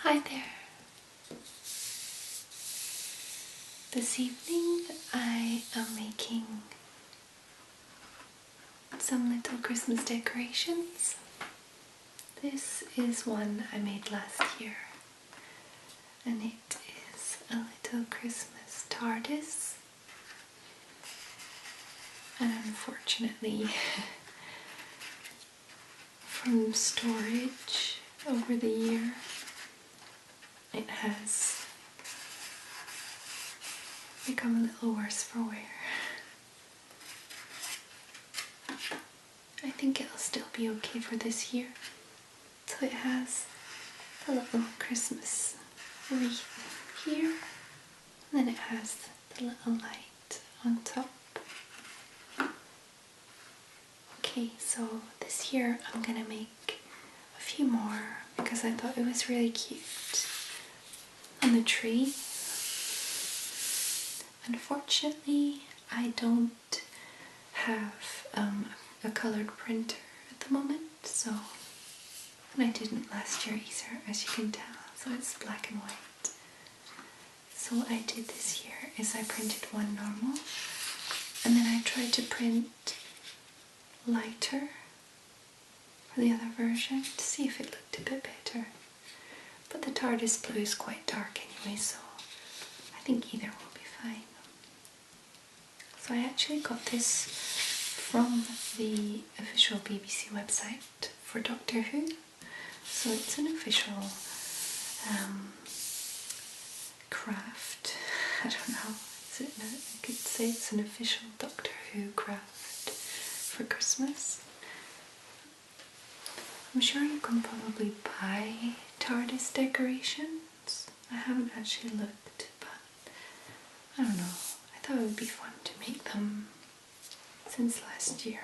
Hi there. This evening I am making some little Christmas decorations. This is one I made last year and it is a little Christmas Tardis, and unfortunately from storage over the year it has become a little worse for wear. I think it'll still be okay for this year. So it has a little Christmas wreath here, and then it has the little light on top. Okay, so this year I'm gonna make a few more because I thought it was really cute on the tree. Unfortunately, I don't have a coloured printer at the moment, so, and I didn't last year either, as you can tell, so it's black and white. So what I did this year is I printed one normal, and then I tried to print lighter for the other version to see if it looked a bit better. But the TARDIS blue is quite dark anyway, so I think either will be fine. So I actually got this from the official BBC website for Doctor Who. So it's an official craft. I don't know, I could say it's an official Doctor Who craft for Christmas. I'm sure you can probably buy TARDIS decorations. I haven't actually looked, but I don't know. I thought it would be fun to make them since last year.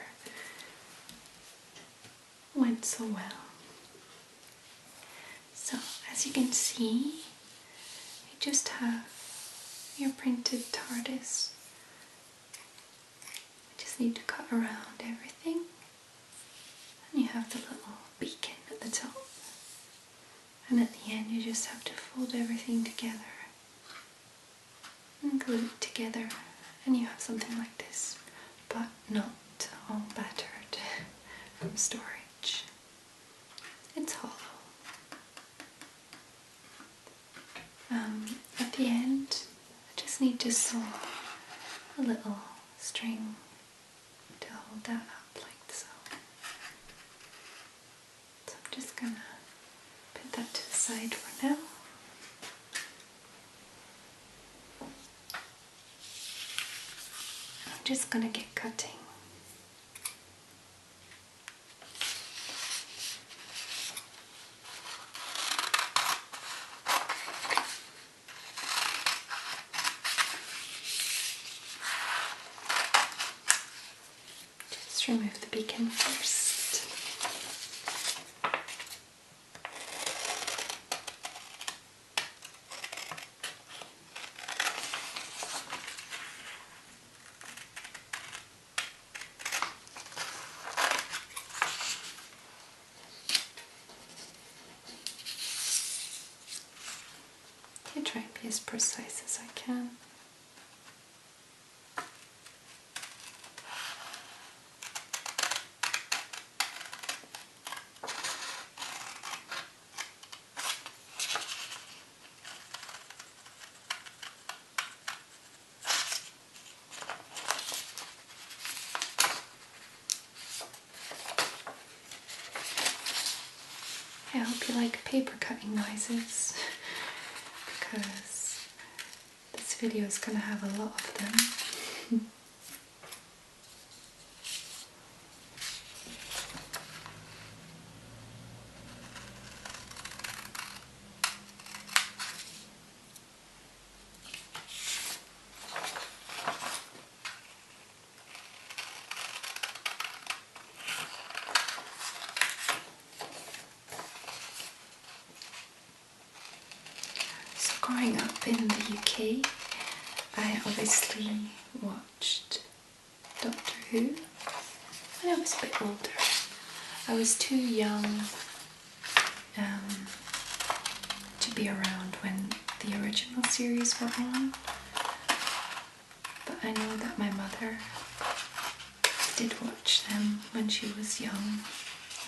It went so well. So as you can see, you just have your printed TARDIS. You just need to cut around everything, and you have the little beacon at the top, and at the end you just have to fold everything together and glue it together, and you have something like this, but not all battered from storage. It's hollow. At the end I just need to sew a little string to hold that up like so. So I'm just gonna put that to the side for now. I'm just gonna get cutting. Just remove the beacon first. I try and be as precise as I can. I hope you like paper cutting noises, because this video is going to have a lot of them. Growing up in the UK, I obviously watched Doctor Who when I was a bit older. I was too young to to be around when the original series were on, but I know that my mother did watch them when she was young,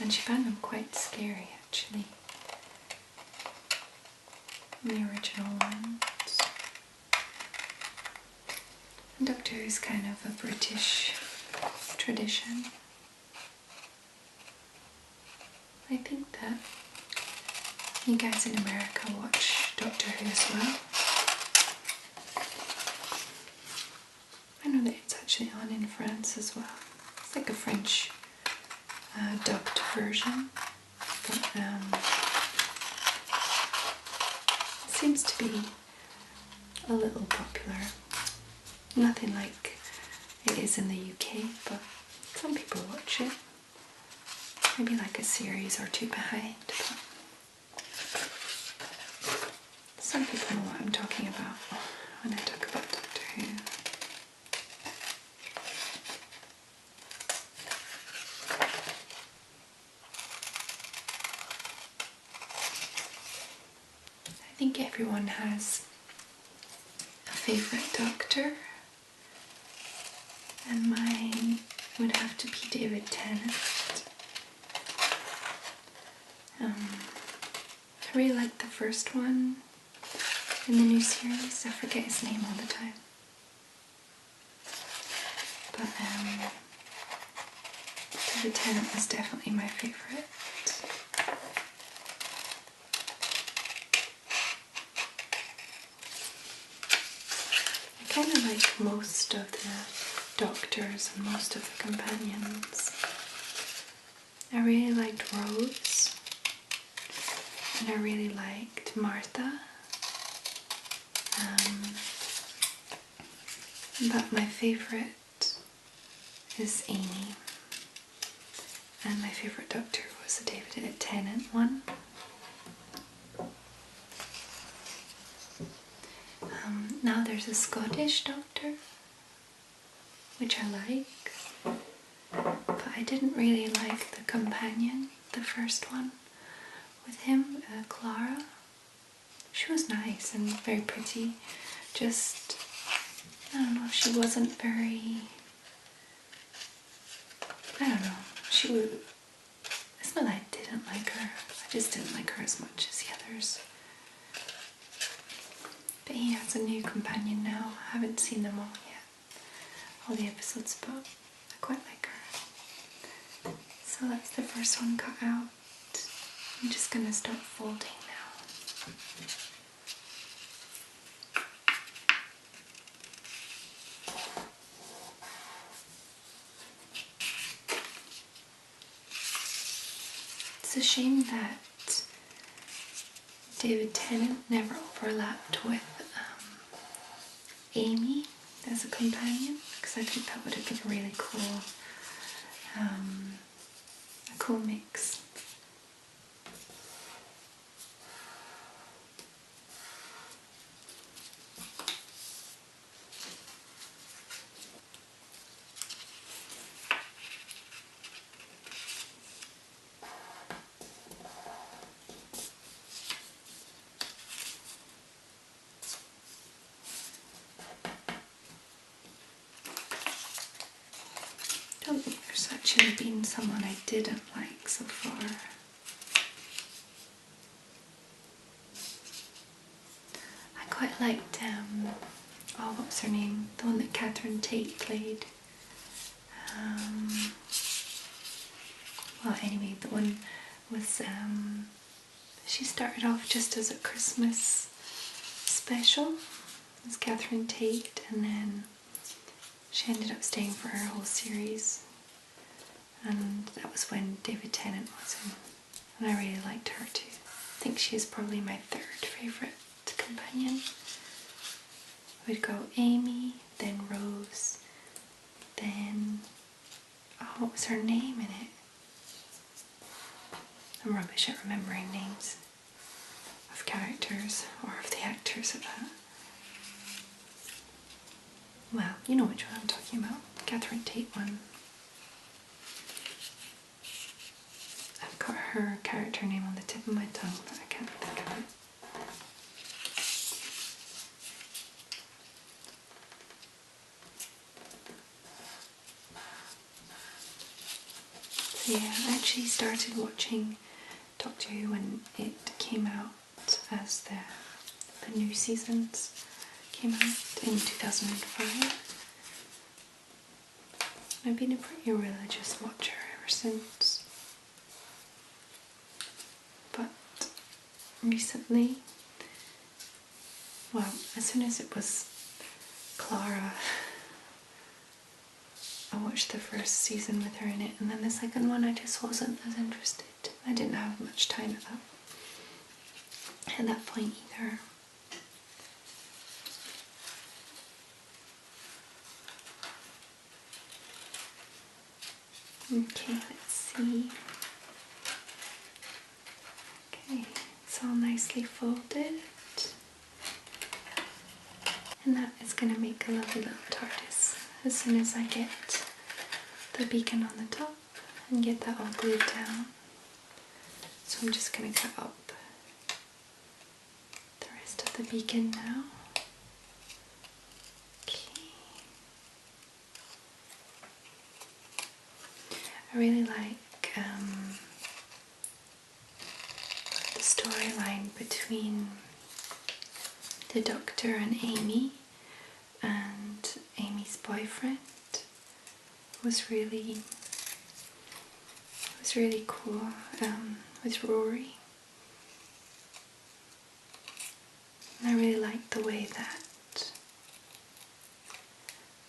and she found them quite scary actually, the original ones. And Doctor Who's kind of a British tradition. I think that you guys in America watch Doctor Who as well. I know that it's actually on in France as well. It's like a French dubbed version, but it seems to be a little popular. Nothing like it is in the UK, but some people watch it. Maybe like a series or two behind, but some people know what I'm talking about when I talk about Doctor Who. I think everyone has a favourite Doctor, and mine would have to be David Tennant. I really like the first one in the new series. I forget his name all the time. But David Tennant was definitely my favourite. I kind of like most of the Doctors and most of the companions. I really liked Rose, and I really liked Martha, but my favourite is Amy, and my favourite Doctor was the David Tennant one. Now there's a Scottish Doctor, which I like, but I didn't really like the companion, the first one with him, Clara. She was nice and very pretty, just, I don't know, she wasn't very, I don't know, she was, it's not that I didn't like her, I just didn't like her as much as the others. But he has a new companion now. I haven't seen them all yet, all the episodes, but I quite like her. So that's the first one cut out. I'm just going to start folding now. It's a shame that David Tennant never overlapped with Amy as a companion, because I think that would have been a really cool, a cool mix. I don't think there's actually been someone I didn't like so far. I quite liked, oh, what was her name? The one that Catherine Tate played. Well, anyway, the one was, she started off just as a Christmas special as Catherine Tate, and then she ended up staying for her whole series, and that was when David Tennant was in, and I really liked her too. I think she is probably my third favourite companion. We'd go Amy, then Rose, then, oh, what was her name in it? I'm rubbish at remembering names of characters, or of the actors at that. Well, you know which one I'm talking about. Catherine Tate one. I've got her character name on the tip of my tongue, but I can't think of it. Yeah, I actually started watching Doctor Who when it came out, as the new seasons came out in 2005. I've been a pretty religious watcher ever since. But recently, well, as soon as it was Clara, I watched the first season with her in it, and then the second one I just wasn't as interested. I didn't have much time at that point either. Okay, let's see. Okay, it's all nicely folded. And that is going to make a lovely little TARDIS as soon as I get the beacon on the top and get that all glued down. So I'm just going to cut up the rest of the beacon now. Okay. I really like the storyline between the Doctor and Amy, and Amy's boyfriend was really cool with Rory. And I really liked the way that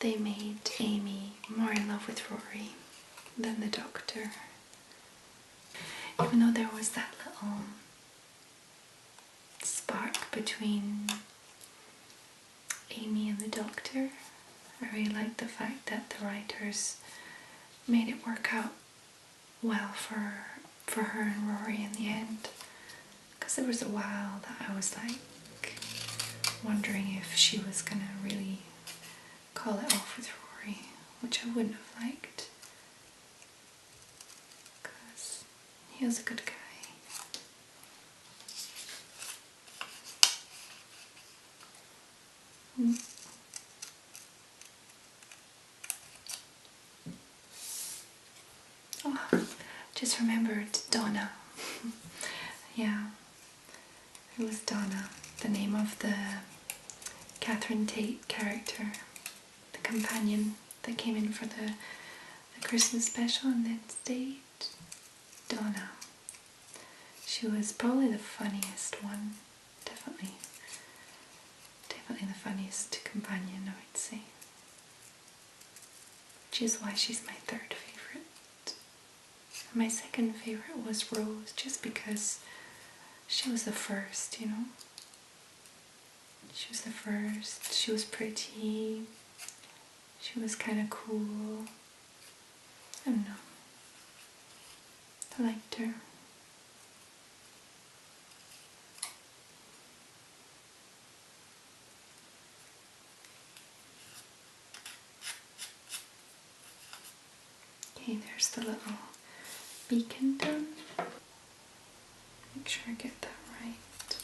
they made Amy more in love with Rory than the Doctor. Even though there was that little spark between Amy and the Doctor, I really liked the fact that the writers made it work out well for her and Rory in the end. Because there was a while that I was like wondering if she was gonna really call it off with Rory, which I wouldn't have liked, because he was a good guy. Oh, just remembered Donna. Yeah, it was Donna, the name of the Catherine Tate character, the companion that came in for the Christmas special and then stayed. Donna. She was probably the funniest one, definitely the funniest companion, I would say. Which is why she's my third favourite. My second favourite was Rose, just because she was the first, you know. She was the first, she was pretty, she was kind of cool. I don't know. I liked her. Okay, there's the little beacon done. Make sure I get that right.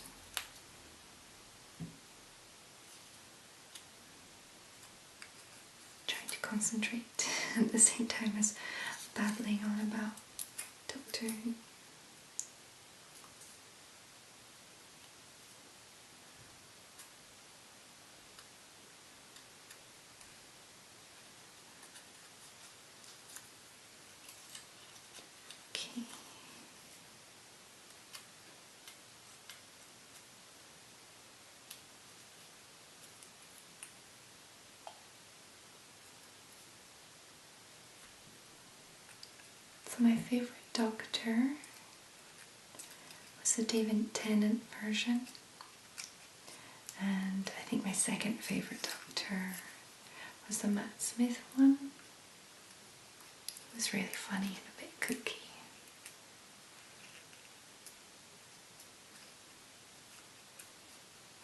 Trying to concentrate at the same time as babbling on about Doctor Who. Okay. So my favourite Doctor was the David Tennant version, and I think my second favourite Doctor was the Matt Smith one. It was really funny and a bit kooky.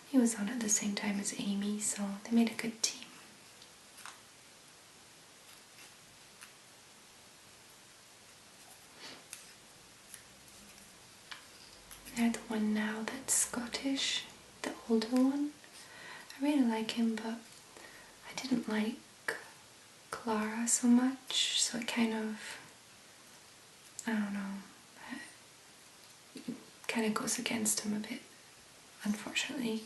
He was on at the same time as Amy, so they made a good team. They're the one now that's Scottish, the older one. I really like him, but I didn't like Clara so much, so it kind of I don't know, kind of goes against him a bit, unfortunately.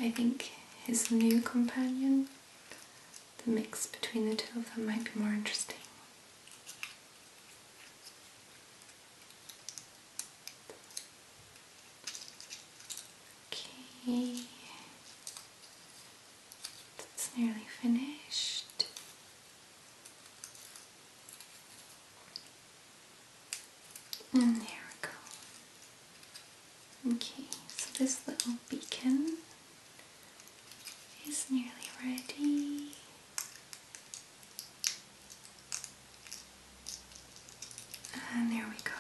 I think his new companion, the mix between the two of them, might be more interesting. Okay, that's nearly finished. And there we go. Okay, so this little beacon is nearly ready. And there we go.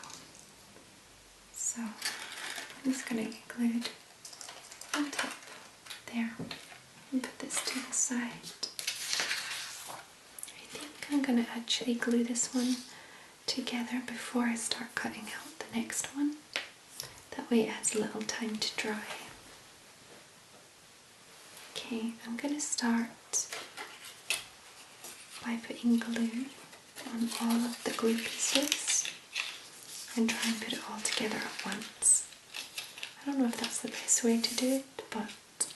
So I'm just going to get glued on top there and put this to the side. I think I'm going to actually glue this one together before I start cutting out the next one. That way it has a little time to dry. Okay, I'm going to start by putting glue on all of the glue pieces and try and put it all together at once. I don't know if that's the best way to do it, but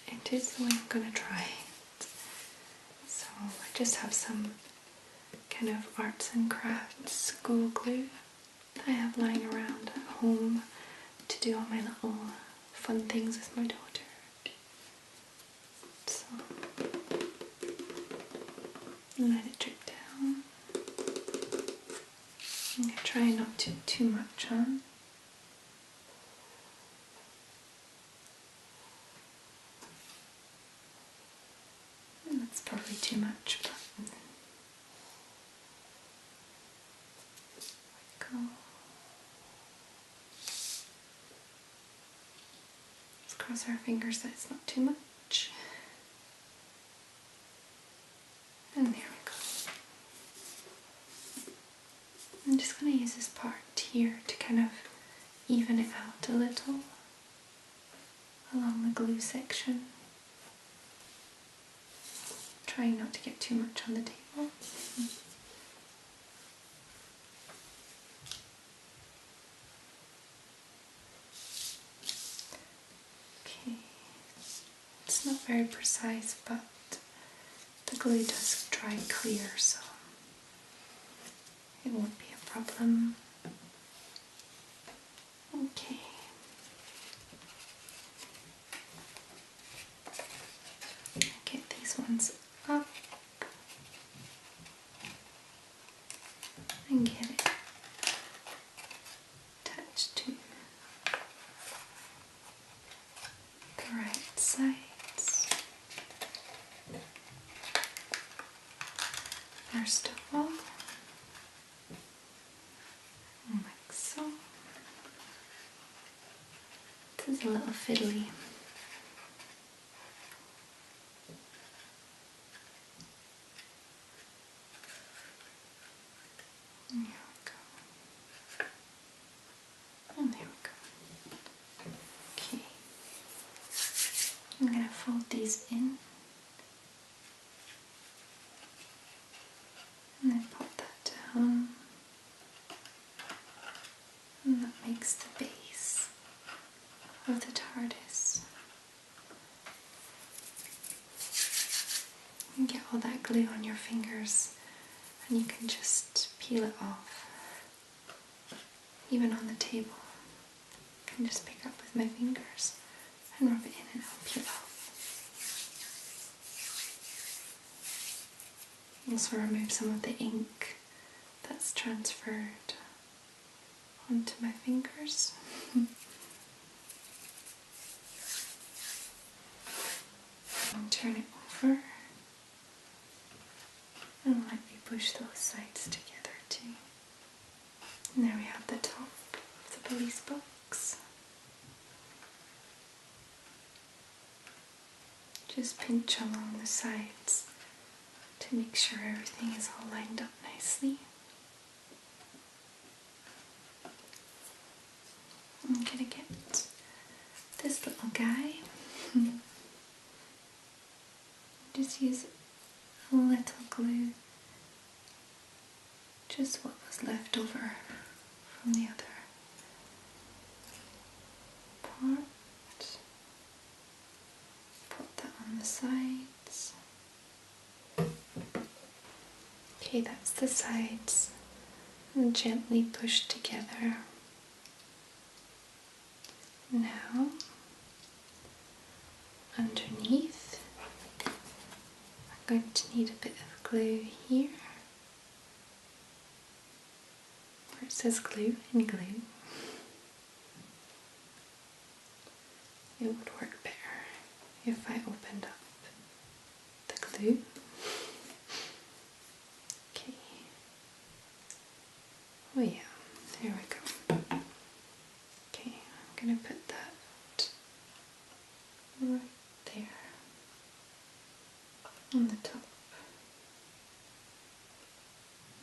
it is the way I'm going to try it. So I just have some kind of arts and crafts school glue that I have lying around at home to do all my little fun things with my daughter. So let it drip down. I'm going to try not to too much on. That's probably too much, but go. Let's cross our fingers that it's not too much. And there we go. I'm just going to use this part here to kind of even it out a little along the glue section. Trying not to get too much on the table. Okay, it's not very precise, but the glue does dry clear, so it won't be a problem. Okay. Get these ones up and get it attached to the right sides. First of all, like so. This is a little fiddly. There we go. And there we go. Okay. I'm going to fold these in. And then pop that down. And that makes the base of the TARDIS. You get all that glue on your fingers and you can just peel it off. Even on the table. I can just pick up with my fingers and rub it in and it'll peel off. Also remove some of the ink that's transferred onto my fingers. And turn it over and lightly push those sides together too. And there we have the top of the police box. Just pinch along the sides to make sure everything is all lined up nicely. I'm gonna get this little guy. Just use a little glue just is what was left over from the other part. Put that on the sides. Okay, that's the sides. And gently push together. Now, underneath, I'm going to need a bit of glue here, where it says glue in glue. It would work better if I opened up the glue. Okay. Oh yeah, there we go. Okay, I'm going to put that right there on the top.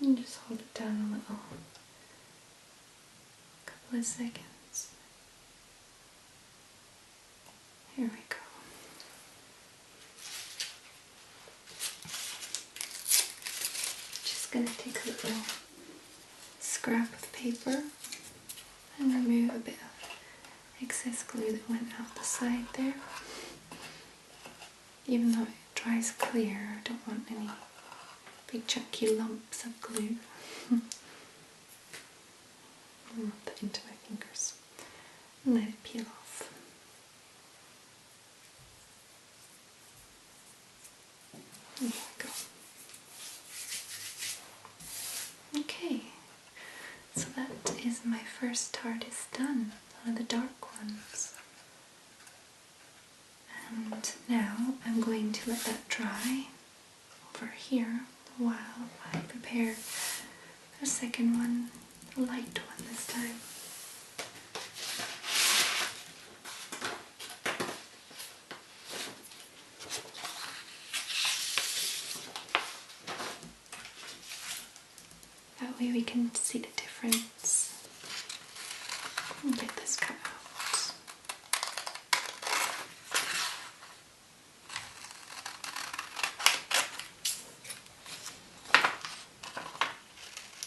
And just hold it down a little, couple of seconds. Here we go. Just going to take a little scrap of paper and remove a bit of excess glue that went out the side there. Even though it dries clear, I don't want any big chunky lumps of glue. I'll rub that into my fingers and let it peel off. There we go. Okay, so that is my first Tardis done, one of the dark ones. And now I'm going to let that dry over here while I prepare a second one, a light one this time. That way we can see the difference and get this cut out.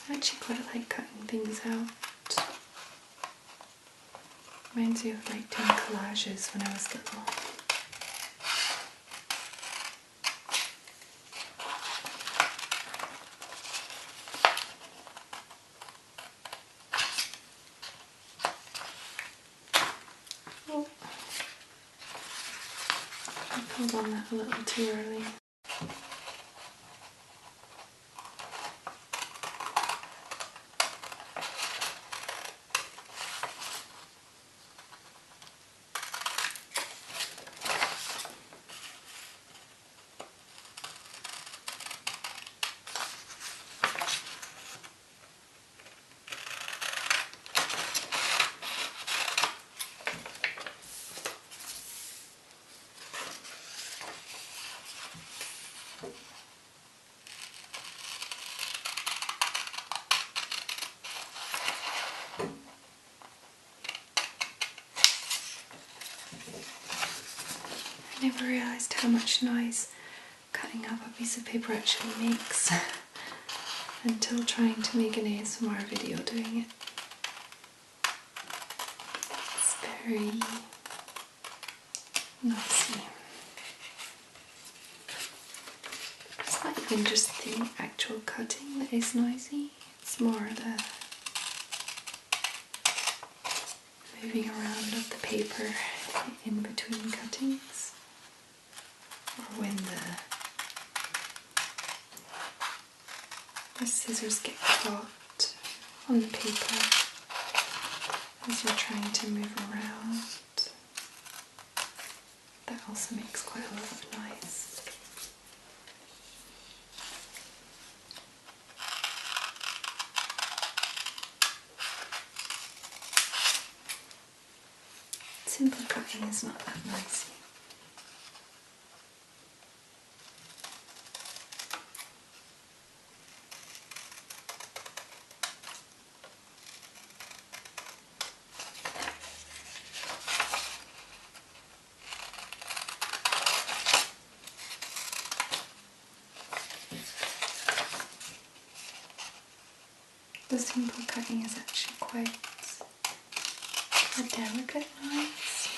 I actually quite like cutting things out. Reminds me of like doing collages when I was little. Oh, I pulled on that a little too early. I never realised how much noise cutting up a piece of paper actually makes until trying to make an ASMR video doing it. It's very noisy. It's not even just the actual cutting that is noisy, it's more the moving around of the paper in between cuttings, or when the scissors get caught on the paper as you're trying to move around. That also makes quite a lot of noise. Simple cutting is not that noisy. So simple cutting is actually quite a delicate noise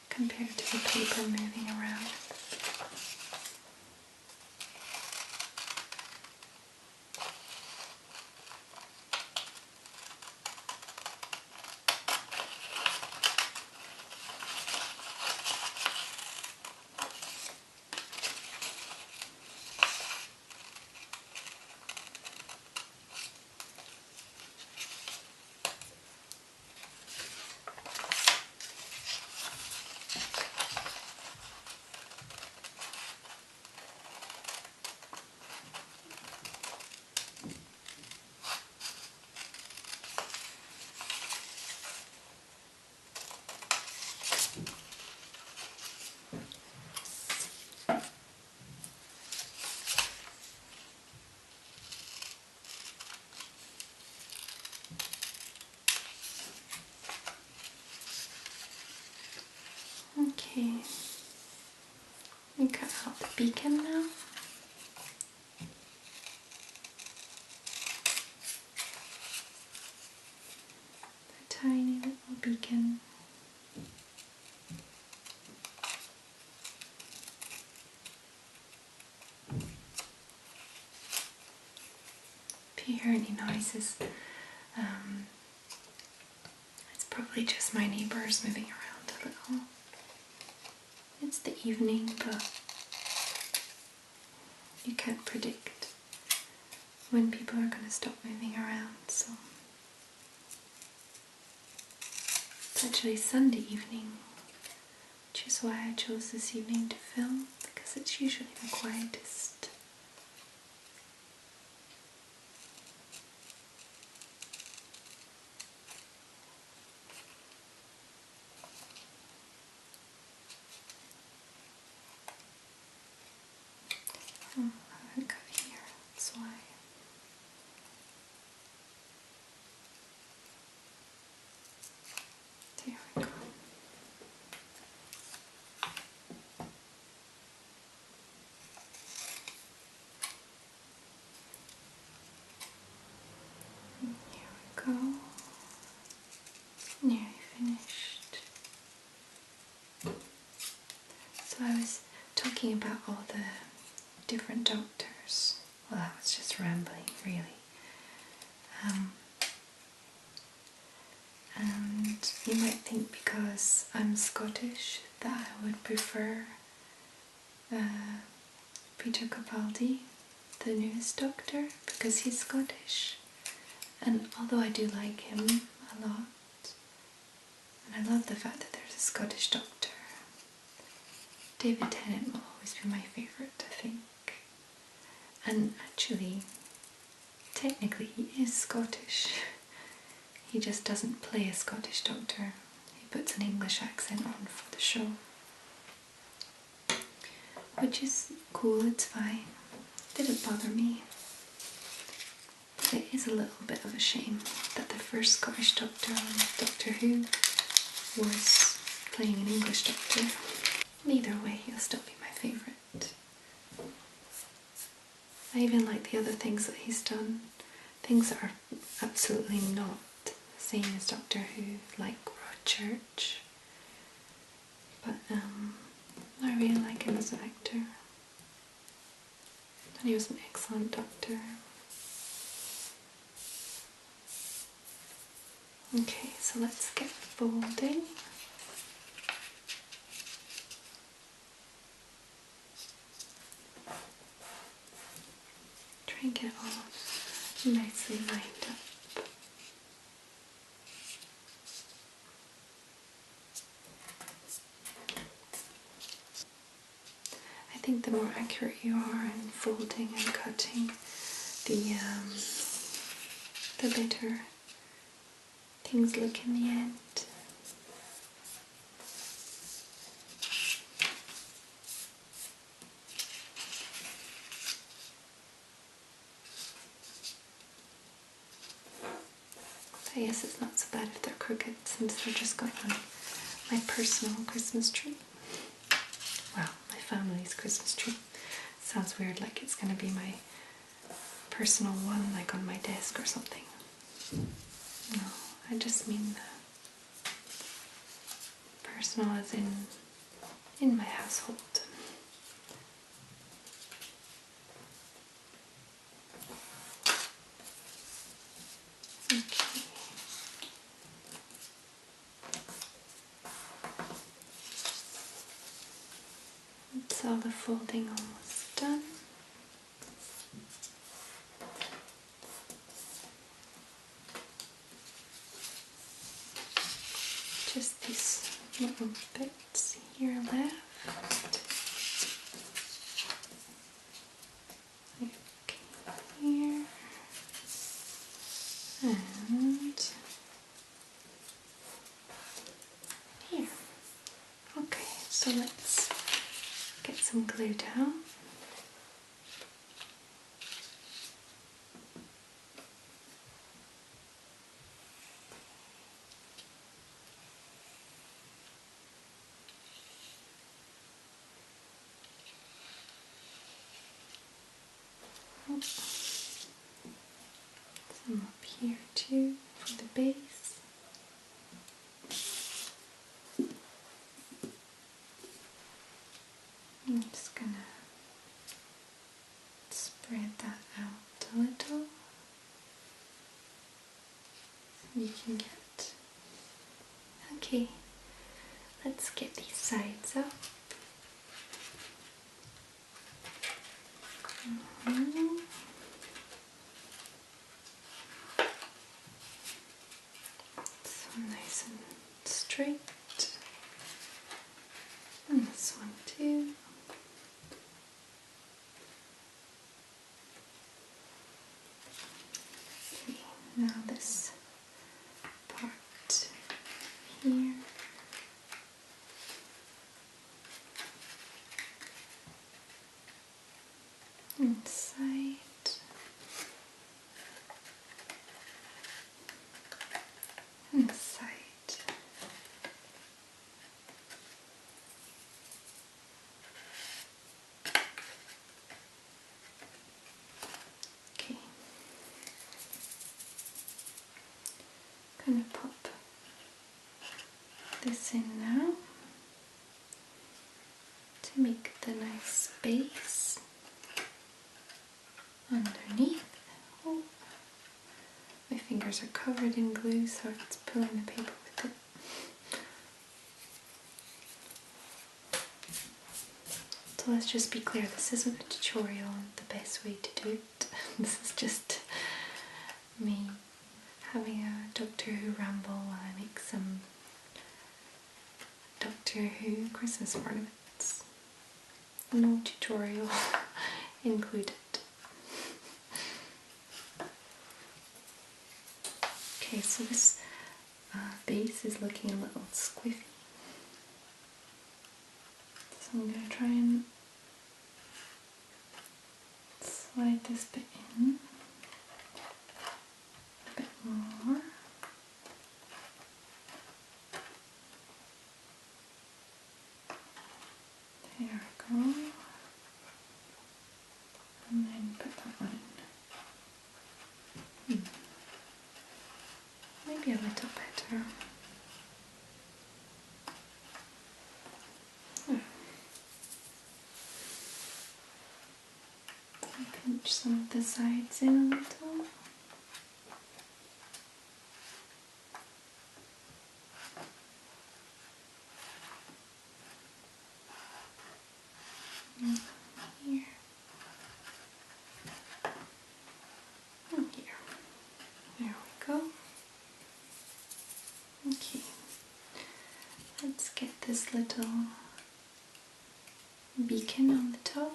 compared to the paper moving around. Okay, we cut out the beacon now. The tiny little beacon. If you hear any noises, it's probably just my neighbours moving around a little. It's the evening, but you can't predict when people are going to stop moving around, so it's actually Sunday evening, which is why I chose this evening to film, because it's usually the quietest. I haven't cut here, that's why. There we go. Here we go. Nearly finished. So I was talking about all the different doctors. Well, I was just rambling, really. And you might think because I'm Scottish that I would prefer Peter Capaldi, the newest Doctor, because he's Scottish. And although I do like him a lot, and I love the fact that there's a Scottish Doctor, David Tennant will always be my favourite, I think. And actually, technically he is Scottish. He just doesn't play a Scottish Doctor. He puts an English accent on for the show. Which is cool, it's fine. Didn't bother me. But it is a little bit of a shame that the first Scottish Doctor on Doctor Who was playing an English Doctor. Either way, he'll still be my favourite. I even like the other things that he's done. Things that are absolutely not the same as Doctor Who, like Broadchurch. But I really like him as an actor. And he was an excellent Doctor. Okay, so let's get folding. Try and get all nicely lined up. I think the more accurate you are in folding and cutting, the better things look in the end. But yes, it's not so bad if they're crooked, since they're just going on my personal Christmas tree. Well, my family's Christmas tree. Sounds weird, like it's going to be my personal one like on my desk or something. No, I just mean personal as in my household. Okay. That's all the folding almost done. Just these little bits here left. Okay, here. And here. Okay, so let's get some glue down. Some up here too for the base. I'm just gonna spread that out a little so you can get. Okay, let's get these sides up. So nice and straight. And this one too. Okay, now this part here. Inside. Inside. Okay. Gonna pop this in now to make the nice base underneath. Oh, my fingers are covered in glue, so it's pulling the paper with it. So let's just be clear, this isn't a tutorial on the best way to do it. This is just me having a Doctor Who ramble while I make some Doctor Who Christmas ornaments. No tutorial included. Okay, so this base is looking a little squiffy. So I'm going to try and slide this bit in a bit more. There we go. And then put that one in. Maybe a little better. Pinch some of the sides in a little. And here. And here. There we go. Okay. Let's get this little beacon on the top.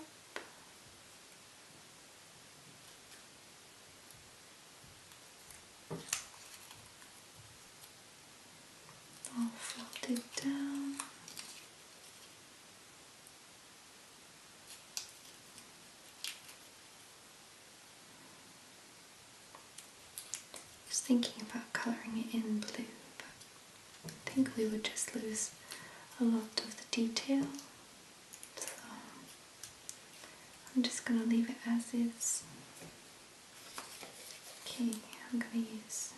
All folded down. I was thinking about colouring it in blue, but I think we would just lose a lot of the detail. So I'm just going to leave it as is. Okay, I'm going to use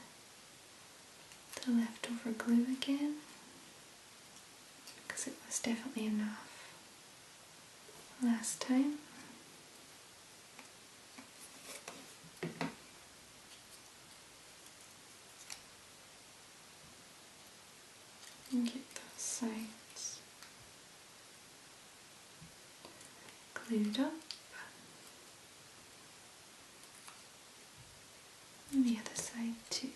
the leftover glue again because it was definitely enough last time. And get those sides glued up. And the other side too.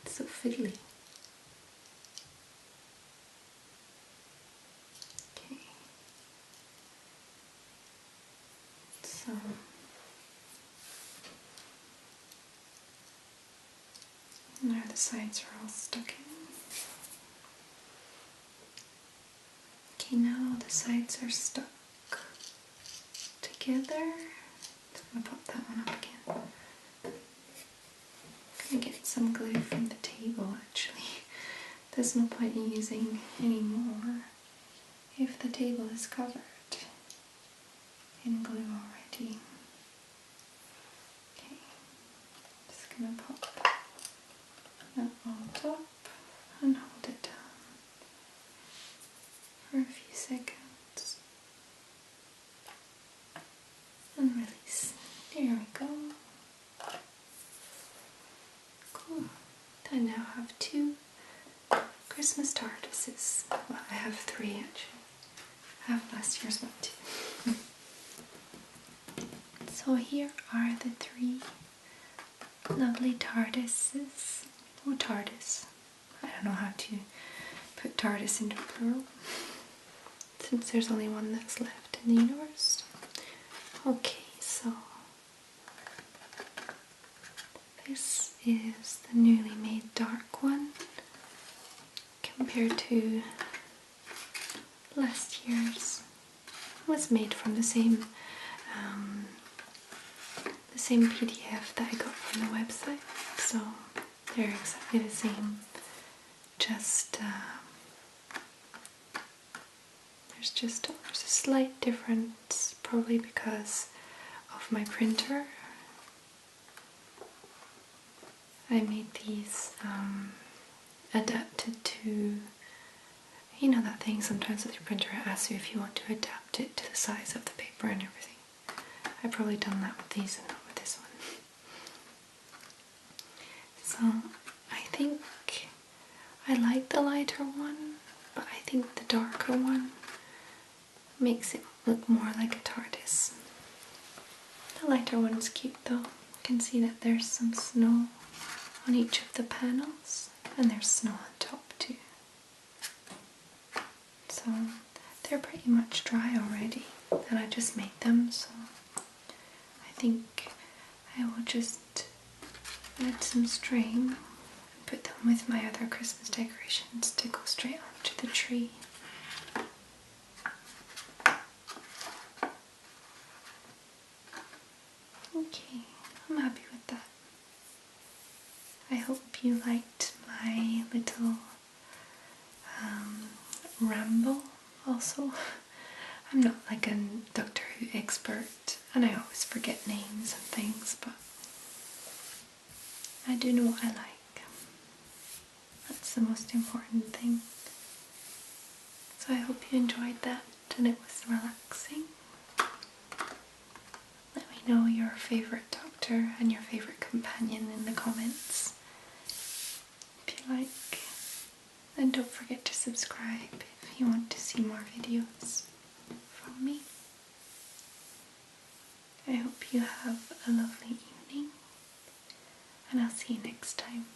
It's so fiddly. Okay. So now the sides are all stuck in. Okay, now the sides are stuck together. So I'm going to pop that one up again. I'm going to get some glue from the table actually. There's no point in using any more if the table is covered in glue already. Okay, just going to pop that on top and hold it down for a few seconds and release. There we go. Cool. I now have 2 Christmas Tardises. Well, I have 3 actually. I have last year's one too. So here are the 3 lovely Tardises. Oh, Tardis. I don't know how to put Tardis into plural since there's only one that's left in the universe. Okay, so this is the newly made dark one compared to last year's. It was made from the same PDF that I got from the website, so they're exactly the same, just there's a slight difference, probably because of my printer. I made these adapted to, you know that thing sometimes with your printer it asks you if you want to adapt it to the size of the paper and everything. I've probably done that with these and not with this one. So I think I like the lighter one, but I think the darker one makes it look more like a TARDIS. The lighter one's cute though. You can see that there's some snow on each of the panels, and there's snow on top too. So they're pretty much dry already, and I just made them, so I think I will just add some string and put them with my other Christmas decorations to go straight onto the tree. Okay, I'm happy with that. I hope you liked my little ramble also. I'm not like a Doctor Who expert and I always forget names and things, but I do know what I like. That's the most important thing. So I hope you enjoyed that and it was relaxing. Let me know your favourite Doctor and your favourite companion in the comments if you like. And don't forget to subscribe if you want to see more videos from me. I hope you have a lovely evening and I'll see you next time.